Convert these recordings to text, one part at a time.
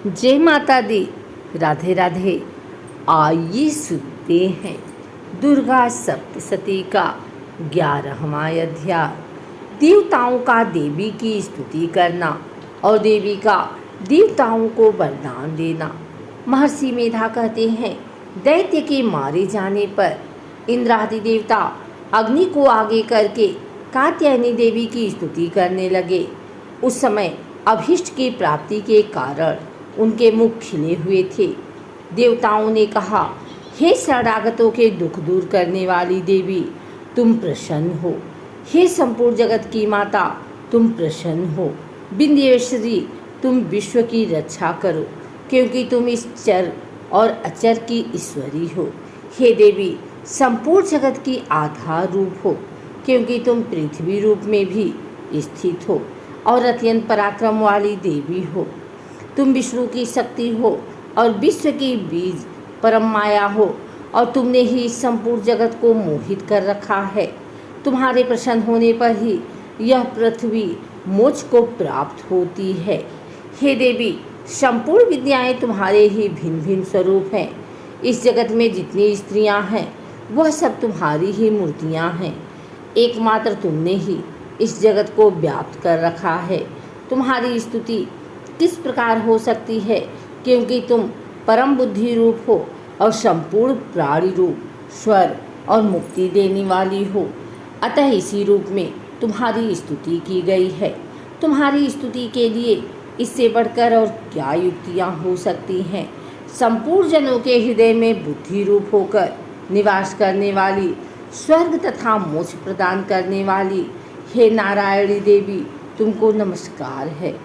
जय माता दी, राधे राधे। आइए सुनते हैं दुर्गा सप्तशती का 11वां अध्याय, देवताओं का देवी की स्तुति करना और देवी का देवताओं को वरदान देना। महर्षि मेधा कहते हैं, दैत्य के मारे जाने पर इंद्रादि देवता अग्नि को आगे करके कात्यायनी देवी की स्तुति करने लगे। उस समय अभीष्ट की प्राप्ति के कारण उनके मुख खिले हुए थे। देवताओं ने कहा, हे शरणागतों के दुख दूर करने वाली देवी, तुम प्रसन्न हो। हे संपूर्ण जगत की माता, तुम प्रसन्न हो। विंध्येश्वरी, तुम विश्व की रक्षा करो, क्योंकि तुम इस चर और अचर की ईश्वरी हो। हे देवी, संपूर्ण जगत की आधार रूप हो, क्योंकि तुम पृथ्वी रूप में भी स्थित हो और अत्यंत पराक्रम वाली देवी हो। तुम विष्णु की शक्ति हो और विश्व की बीज परम माया हो, और तुमने ही संपूर्ण जगत को मोहित कर रखा है। तुम्हारे प्रसन्न होने पर ही यह पृथ्वी मोक्ष को प्राप्त होती है। हे देवी, संपूर्ण विद्याएं तुम्हारे ही भिन्न भिन्न स्वरूप हैं। इस जगत में जितनी स्त्रियां हैं वह सब तुम्हारी ही मूर्तियां हैं। एकमात्र तुमने ही इस जगत को व्याप्त कर रखा है। तुम्हारी स्तुति किस प्रकार हो सकती है, क्योंकि तुम परम बुद्धि रूप हो और संपूर्ण प्राणी रूप, स्वर और मुक्ति देने वाली हो। अतः इसी रूप में तुम्हारी स्तुति की गई है। तुम्हारी स्तुति के लिए इससे बढ़कर और क्या युक्तियाँ हो सकती हैं। संपूर्ण जनों के हृदय में बुद्धि रूप होकर निवास करने वाली, स्वर्ग तथा मोक्ष प्रदान करने वाली, हे नारायणी देवी, तुमको नमस्कार है।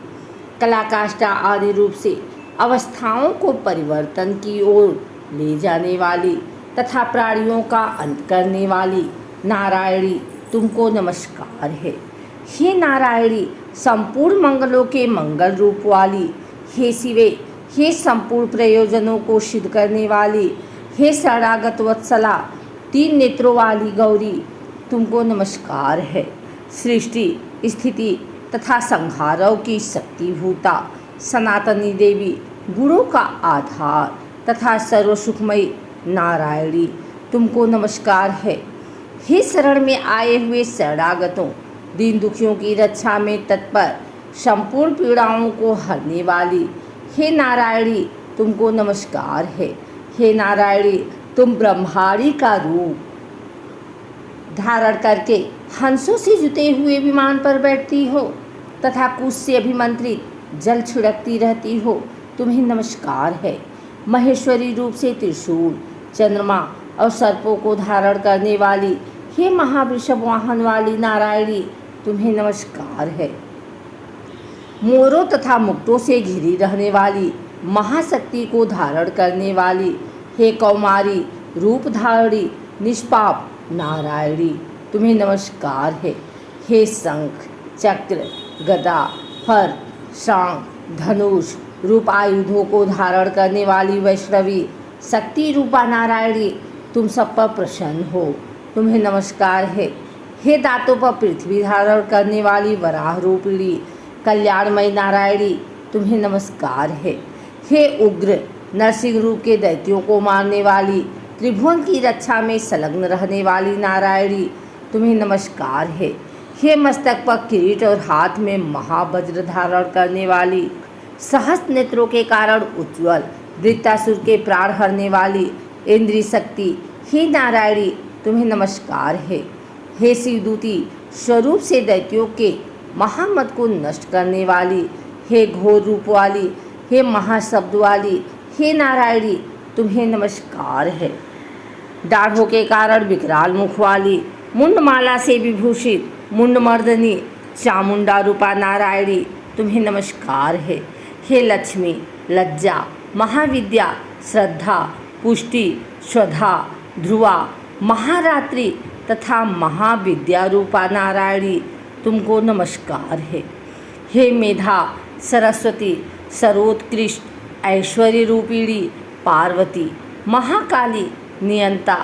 कलाकाष्ठा आदि रूप से अवस्थाओं को परिवर्तन की ओर ले जाने वाली तथा प्राणियों का अंत करने वाली नारायणी, तुमको नमस्कार है। हे नारायणी, संपूर्ण मंगलों के मंगल रूप वाली, हे शिवे, हे संपूर्ण प्रयोजनों को सिद्ध करने वाली, हे शरणागत वत्सला, 3 नेत्रों वाली गौरी, तुमको नमस्कार है। सृष्टि, स्थिति तथा संहारों की शक्तिभूता सनातनी देवी, गुणों का आधार तथा सर्वसुखमयी नारायणी, तुमको नमस्कार है। हे शरण में आए हुए शरणागतों, दीन दुखियों की रक्षा में तत्पर, संपूर्ण पीड़ाओं को हरने वाली, हे नारायणी, तुमको नमस्कार है। हे नारायणी, तुम ब्रह्माणी का रूप धारण करके हंसों से जुते हुए विमान पर बैठती हो तथा कुश से अभिमंत्रित जल छिड़कती रहती हो, तुम्हें नमस्कार है। महेश्वरी रूप से त्रिशूल, चंद्रमा और सर्पों को धारण करने वाली, हे महावृषभ वाहन वाली नारायणी, तुम्हें नमस्कार है। मोरों तथा मुक्तों से घिरी रहने वाली, महाशक्ति को धारण करने वाली, हे कौमारी रूप धारणी निष्पाप नारायणी, तुम्हें नमस्कार है। हे शंख, चक्र, गदा, फर, शांग, धनुष रूप आयुधों को धारण करने वाली वैष्णवी शक्ति रूपा नारायणी, तुम सब पर प्रसन्न हो, तुम्हें नमस्कार है। हे दांतों पर पृथ्वी धारण करने वाली वराह रूपिणी कल्याणमयी नारायणी, तुम्हें नमस्कार है। हे उग्र नरसिंह रूप के दैत्यों को मारने वाली, त्रिभुवन की रक्षा में संलग्न रहने वाली नारायणी, तुम्हें नमस्कार है। हे मस्तक पर किरीट और हाथ में महावज्र धारण करने वाली, सहस्त्र नेत्रों के कारण उज्ज्वल, वृत्तासुर के प्राण हरने वाली इंद्रिय शक्ति, हे नारायणी, तुम्हें नमस्कार है। हे शिवदूती स्वरूप से दैत्यों के महामत को नष्ट करने वाली, हे घोर रूप वाली, हे महाशब्द वाली, हे नारायणी, तुम्हें नमस्कार है। दाढ़ों के कारण विकराल मुख वाली, मुंडमाला से विभूषित मुंडमर्दनी चामुंडा रूपा नारायणी, तुम्हें नमस्कार है। हे लक्ष्मी, लज्जा, महाविद्या, श्रद्धा, पुष्टि, श्रद्धा, ध्रुवा, महारात्रि तथा महाविद्या रूपा नारायणी, तुमको नमस्कार है। हे मेधा, सरस्वती, सर्वोत्कृष्ट ऐश्वर्य रूपिणी पार्वती, महाकाली, नियंता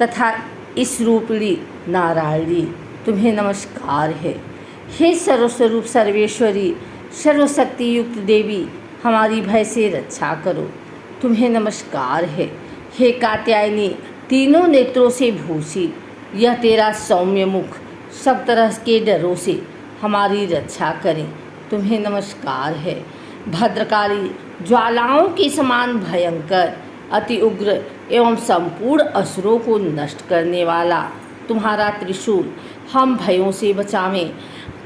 तथा इस रूपिणी नारायणी, तुम्हें नमस्कार है। हे सर्वस्वरूप सर्वेश्वरी, सर्वशक्ति युक्त देवी, हमारी भय से रक्षा करो। तुम्हें नमस्कार है, हे कात्यायनी, तीनों नेत्रों से भूषित, यह तेरा सौम्य मुख सब तरह के डरों से हमारी रक्षा करें। तुम्हें नमस्कार है। भद्रकाली, ज्वालाओं के समान भयंकर, अति उग्र एवं संपूर्ण असुरों को नष्ट करने वाला तुम्हारा त्रिशूल हम भयों से बचावें।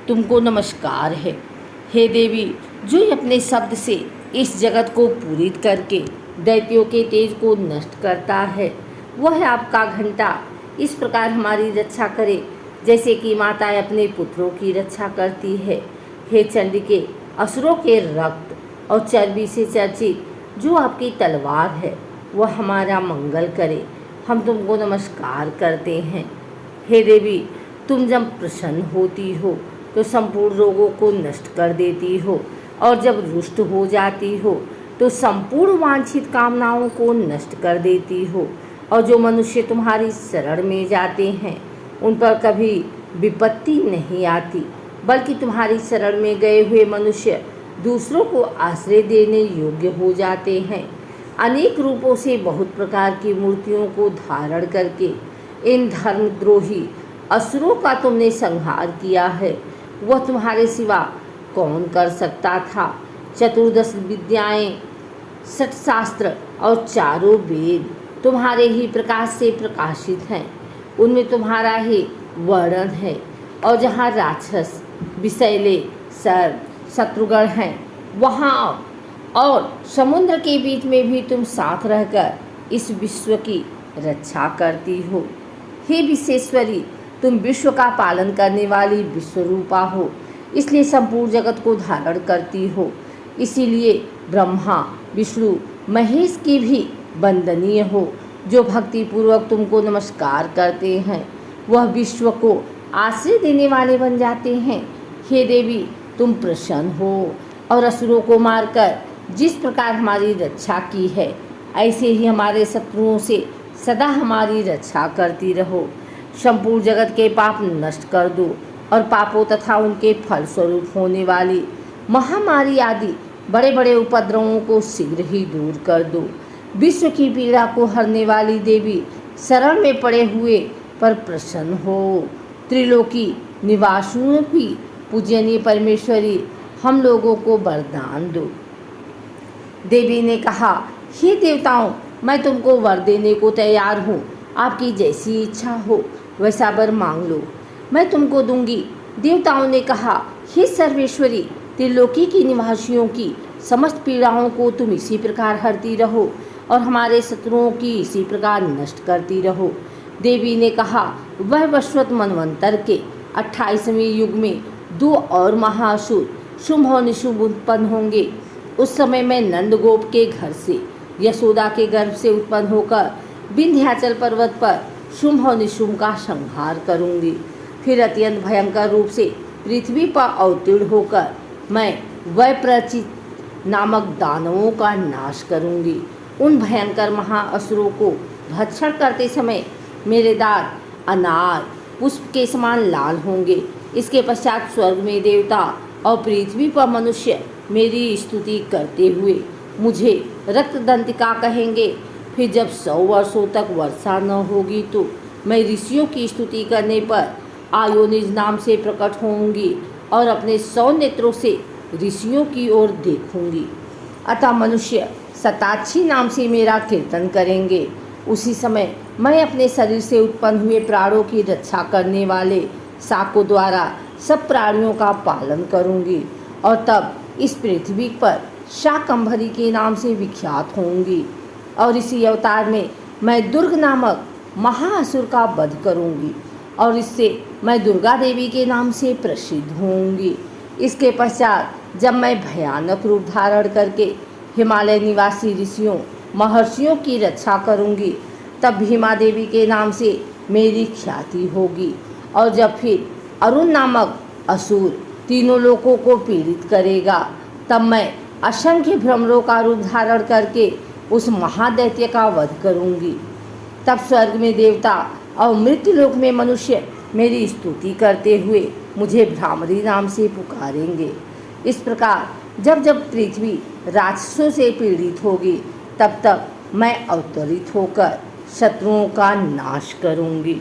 तुमको नमस्कार है। हे देवी, जो अपने शब्द से इस जगत को पूरित करके दैत्यों के तेज को नष्ट करता है, वह आपका घंटा इस प्रकार हमारी रक्षा करे जैसे कि माता अपने पुत्रों की रक्षा करती है। हे चंडिके, असुरों के रक्त और चर्बी से चर्चित जो आपकी तलवार है वह हमारा मंगल करे। हम तुमको नमस्कार करते हैं। हे देवी, तुम जब प्रसन्न होती हो तो संपूर्ण रोगों को नष्ट कर देती हो, और जब रुष्ट हो जाती हो तो संपूर्ण वांछित कामनाओं को नष्ट कर देती हो। और जो मनुष्य तुम्हारी शरण में जाते हैं उन पर कभी विपत्ति नहीं आती, बल्कि तुम्हारी शरण में गए हुए मनुष्य दूसरों को आश्रय देने योग्य हो जाते हैं। अनेक रूपों से बहुत प्रकार की मूर्तियों को धारण करके इन धर्मद्रोही असुरों का तुमने संहार किया है। वह तुम्हारे सिवा कौन कर सकता था। चतुर्दश विद्याएं, 60 शास्त्र और चारों वेद तुम्हारे ही प्रकाश से प्रकाशित हैं। उनमें तुम्हारा ही वर्णन है। और जहाँ राक्षस, विषैले, सर्प, शत्रुगण हैं, वहाँ और समुद्र के बीच में भी तुम साथ रहकर इस विश्व की रक्षा करती हो। हे विश्वेश्वरी, तुम विश्व का पालन करने वाली विश्वरूपा हो, इसलिए संपूर्ण जगत को धारण करती हो। इसीलिए ब्रह्मा, विष्णु, महेश की भी वंदनीय हो। जो भक्ति पूर्वक तुमको नमस्कार करते हैं वह विश्व को आश्रय देने वाले बन जाते हैं। हे देवी, तुम प्रसन्न हो और असुरों को मारकर जिस प्रकार हमारी रक्षा की है, ऐसे ही हमारे शत्रुओं से सदा हमारी रक्षा करती रहो। संपूर्ण जगत के पाप नष्ट कर दो और पापों तथा उनके फलस्वरूप होने वाली महामारी आदि बड़े बड़े उपद्रवों को शीघ्र ही दूर कर दो। विश्व की पीड़ा को हरने वाली देवी, शरण में पड़े हुए पर प्रसन्न हो। त्रिलोकी निवासियों की पूजनीय परमेश्वरी, हम लोगों को वरदान दो। देवी ने कहा, हे देवताओं, मैं तुमको वर देने को तैयार हूँ। आपकी जैसी इच्छा हो वैसा वर मांग लो, मैं तुमको दूंगी। देवताओं ने कहा, हे सर्वेश्वरी, त्रिलोकी की निवासियों की समस्त पीड़ाओं को तुम इसी प्रकार हरती रहो और हमारे शत्रुओं की इसी प्रकार नष्ट करती रहो। देवी ने कहा, वह वैवस्वत मनवंतर के 28वें युग में 2 और महाअसुर शुंभ और निशुंभ उत्पन्न होंगे। उस समय मैं नंदगोप के घर से, यशोदा के गर्भ से उत्पन्न होकर विंध्याचल पर्वत पर शुंभ और निशुंभ का संहार करूंगी। फिर अत्यंत भयंकर रूप से पृथ्वी पर अवतीर्ण होकर मैं वैप्रचित नामक दानवों का नाश करूंगी। उन भयंकर महाअसुरों को भक्षण करते समय मेरे दांत अनार पुष्प के समान लाल होंगे। इसके पश्चात स्वर्ग में देवता और पृथ्वी पर मनुष्य मेरी स्तुति करते हुए मुझे रक्तदंतिका कहेंगे। फिर जब 100 वर्षों तक वर्षा न होगी तो मैं ऋषियों की स्तुति करने पर आयोनिज नाम से प्रकट होंगी और अपने 100 नेत्रों से ऋषियों की ओर देखूंगी। अतः मनुष्य शताक्षी नाम से मेरा कीर्तन करेंगे। उसी समय मैं अपने शरीर से उत्पन्न हुए प्राणों की रक्षा करने वाले शाकों द्वारा सब प्राणियों का पालन करूंगी और तब इस पृथ्वी पर शाकंभरी के नाम से विख्यात होंगी। और इसी अवतार में मैं दुर्ग नामक महाअसुर का वध करूंगी और इससे मैं दुर्गा देवी के नाम से प्रसिद्ध होंगी। इसके पश्चात जब मैं भयानक रूप धारण करके हिमालय निवासी ऋषियों महर्षियों की रक्षा करूंगी, तब भीमा देवी के नाम से मेरी ख्याति होगी। और जब फिर अरुण नामक असुर तीनों लोगों को पीड़ित करेगा, तब मैं असंख्य भ्रमरों का रूप धारण करके उस महादैत्य का वध करूंगी। तब स्वर्ग में देवता और मृत्युलोक में मनुष्य मेरी स्तुति करते हुए मुझे भ्रामरी नाम से पुकारेंगे। इस प्रकार जब जब पृथ्वी राक्षसों से पीड़ित होगी तब तब मैं अवतरित होकर शत्रुओं का नाश करूंगी।